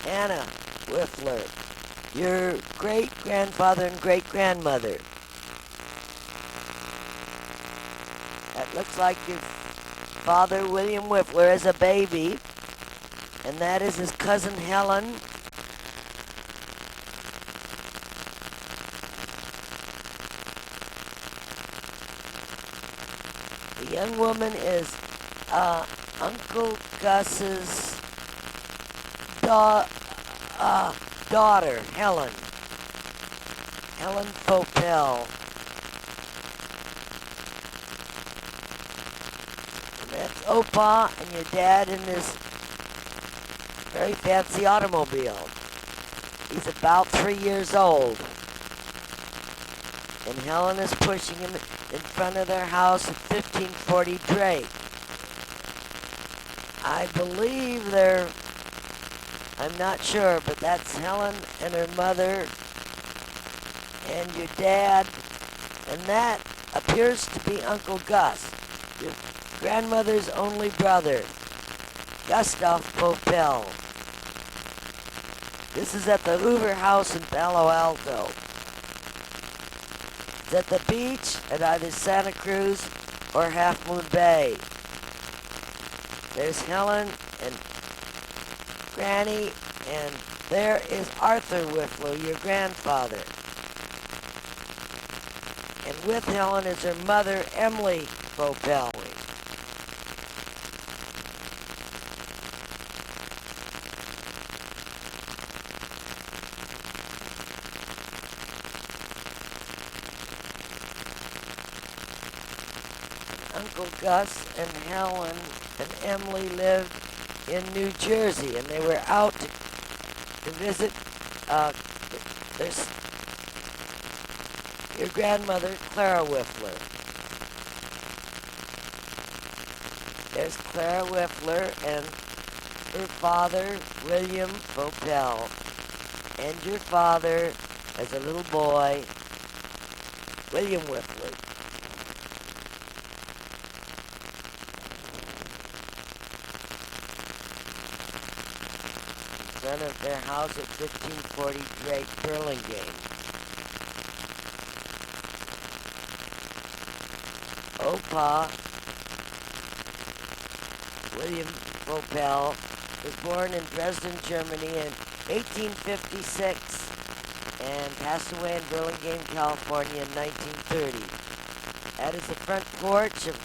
Anna Whifler, your great-grandfather and great-grandmother. That looks like your father, William Whifler, as a baby, and that is his cousin Helen. The young woman is Uncle Gus's daughter, Helen Popel. And that's Opa and your dad in this very fancy automobile. He's about 3 years old. And Helen is pushing him in front of their house at 1540 Drake. I believe I'm not sure, but that's Helen and her mother and your dad, and that appears to be Uncle Gus, your grandmother's only brother, Gustav Popel. This is at the Hoover House in Palo Alto. It's at the beach at either Santa Cruz or Half Moon Bay. There's Helen and Granny, and there is Arthur Whifler, your grandfather. And with Helen is her mother, Emily Popel. Uncle Gus and Helen and Emily lived in New Jersey, and they were out to visit your grandmother, Clara Whifler. There's Clara Whifler and her father, William Popel, and your father, as a little boy, William Whifler. In front of their house at 1540 Drake, Burlingame. Opa, William Popel, was born in Dresden, Germany in 1856 and passed away in Burlingame, California in 1930. That is the front porch of...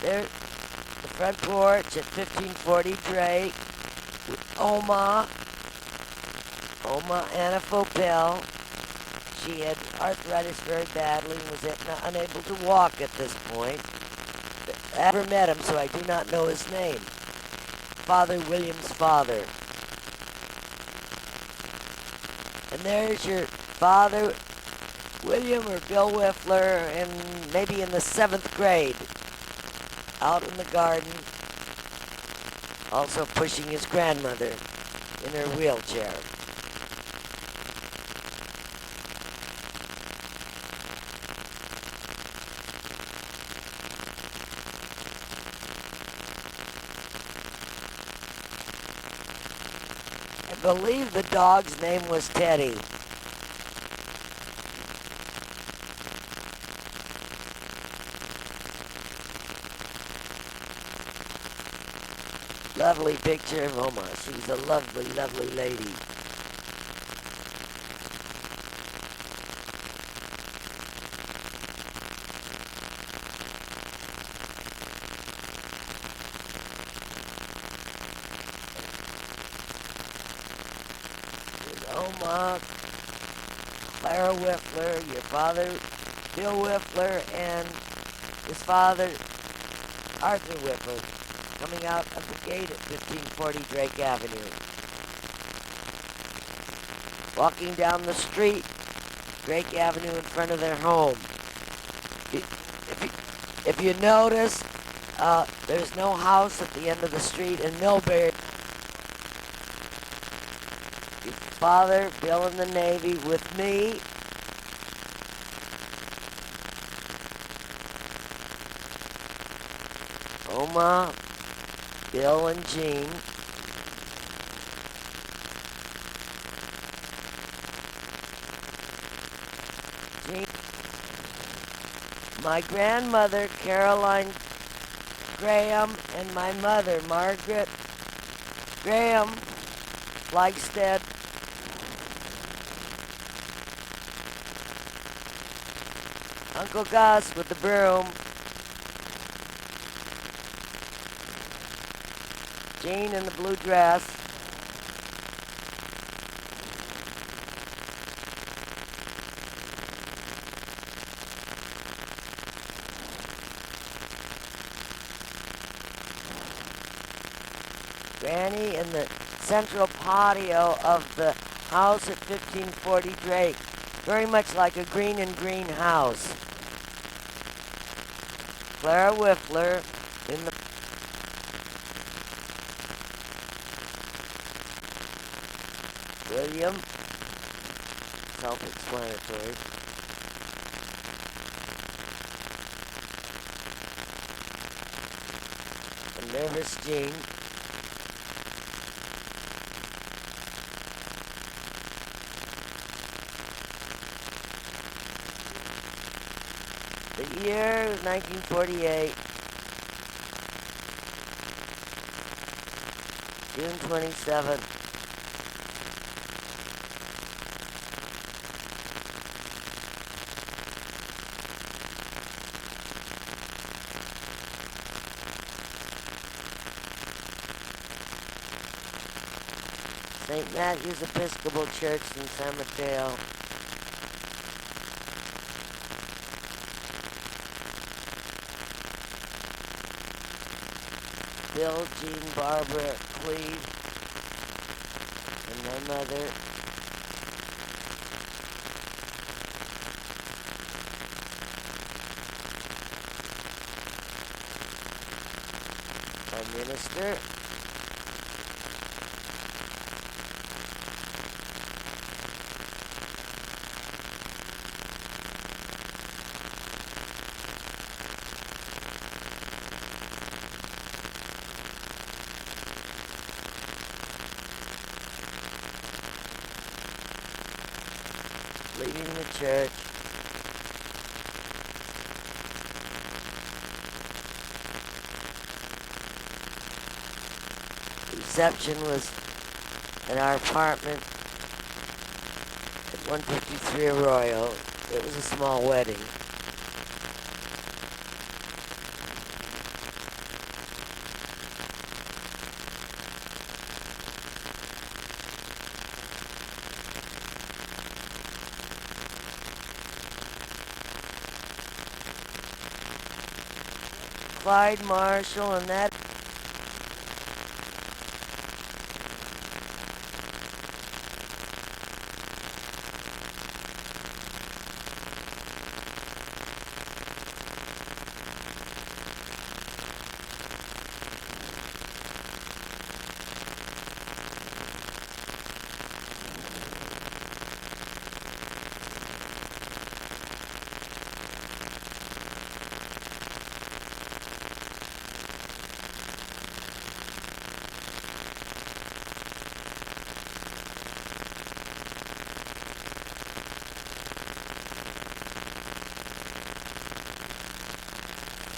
There, the front porch at 1540 Drake with Oma Anna Popel. She had arthritis very badly and was unable to walk at this point. I never met him, so I do not know his name. Father William's father. And there's your father, William or Bill Whifler, and maybe in the 7th grade, out in the garden, also pushing his grandmother in her wheelchair. I believe the dog's name was Teddy. Lovely picture of Oma. She was a lovely, lovely lady. Oma, Clara Whifler, your father, Bill Whifler, and his father, Arthur Whifler, coming out of the gate at 1540 Drake Avenue. Walking down the street, Drake Avenue in front of their home. If you notice, there's no house at the end of the street in Millbury. Your father, Bill in the Navy, with me. Oma, Bill and Jean. Jean. My grandmother, Caroline Graham, and my mother, Margaret Graham Flagstead. Uncle Gus with the broom. Jean in the blue dress. Granny in the central patio of the house at 1540 Drake. Very much like a green and green house. Clara Whifler in the William, self-explanatory. A nervous Jean. The year was 1948. June 27th. St. Matthew's Episcopal Church in San Mateo. Bill, Jean, Barbara, Cleve, and my mother. Our minister. Leading the church. The reception was in our apartment at 153 Arroyo. It was a small wedding. Clyde Marshall and that.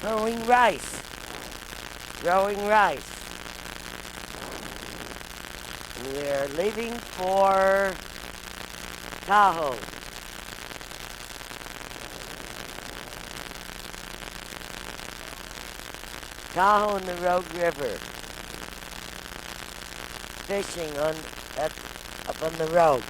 Growing rice. Growing rice. We're leaving for Tahoe. Tahoe and the Rogue River. Fishing up on the Rogue.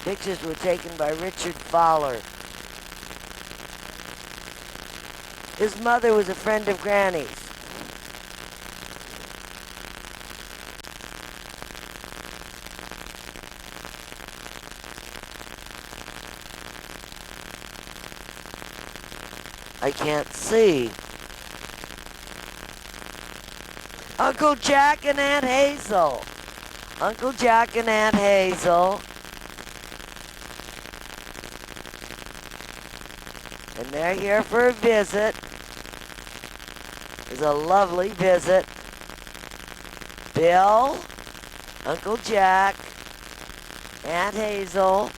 Pictures were taken by Richard Fowler. His mother was a friend of Granny's. I can't see. Uncle Jack and Aunt Hazel. Uncle Jack and Aunt Hazel. And they're here for a visit. It's a lovely visit. Bill, Uncle Jack, Aunt Hazel.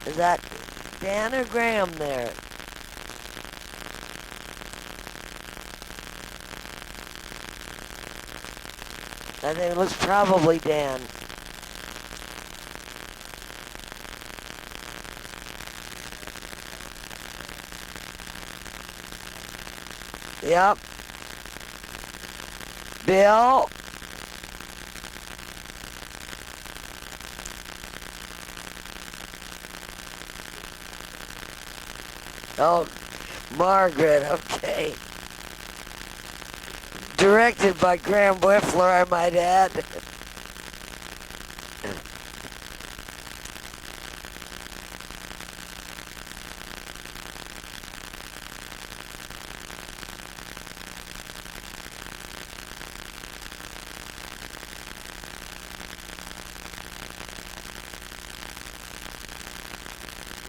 Is that Dan or Graham there? I think it was probably Dan. Yep. Bill. Oh, Margaret, okay. Directed by Graham Whifler, I might add.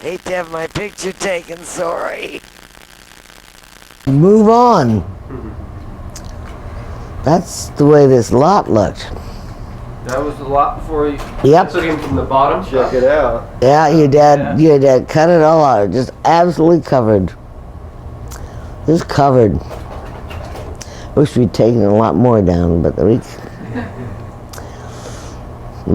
Hate to have my picture taken, sorry. Move on. That's the way this lot looked. That was the lot before you. Yep. Looking from the bottom. Check it out. Yeah, your dad cut it all out. Just absolutely covered. Just covered. Wish we'd taken a lot more down, but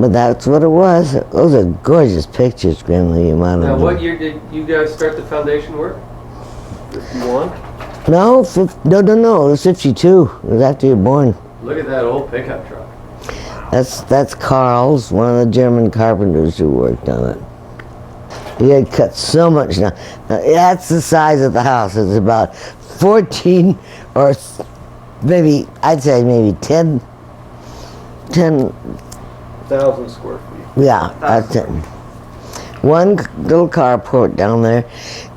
but that's what it was. Those are gorgeous pictures, Grimley. Now, what year did you guys start the foundation work? 51? No, no. It was 52. It was after you were born. Look at that old pickup truck. That's Carl's, one of the German carpenters who worked on it. He had cut so much down. Now, that's the size of the house. It's about 14 or maybe, I'd say maybe 10 1,000 square feet. yeah, that's it. One little carport down there.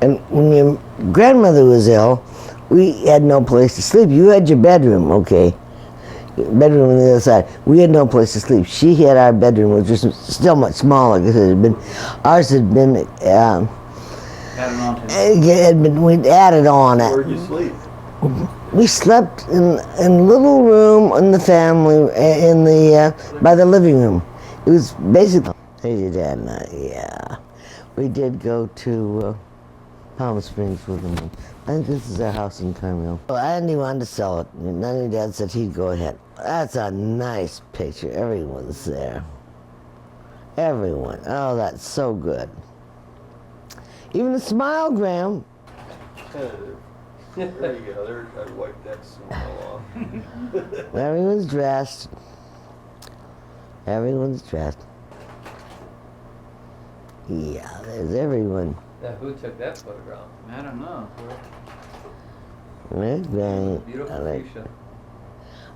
And when your grandmother was ill, we had no place to sleep. You had your bedroom, okay. Bedroom on the other side. We had no place to sleep. She had our bedroom, which was still much smaller because ours had been, we'd added on it. Where'd you sleep? We slept in a little room in the family, by the living room. It was basically, hey, your dad and I, yeah. We did go to Palm Springs with them. I think this is our house in Carmel. Well, Andy wanted to sell it. None of your dad said he'd go ahead. That's a nice picture. Everyone's there. Everyone. Oh, that's so good. Even the smile, Graham. There you go. There, I wiped that smile off. Everyone's dressed. Everyone's dressed. Yeah, there's everyone. Now, who took that photograph? I don't know. There's Granny. Beautiful fuchsia.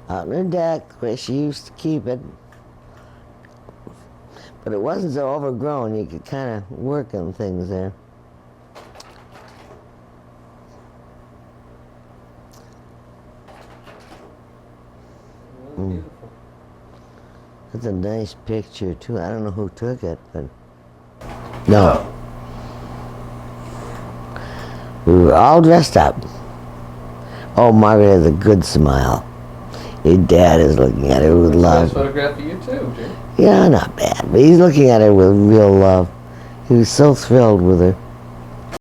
Out in her deck where she used to keep it. But it wasn't so overgrown, you could kind of work on things there. Beautiful. That's a nice picture too. I don't know who took it, but no. We were all dressed up. Oh, Margaret has a good smile. Your dad is looking at her with Nice love. photograph of you too, Jim. Yeah, not bad, but he's looking at her with real love. He was so thrilled with her.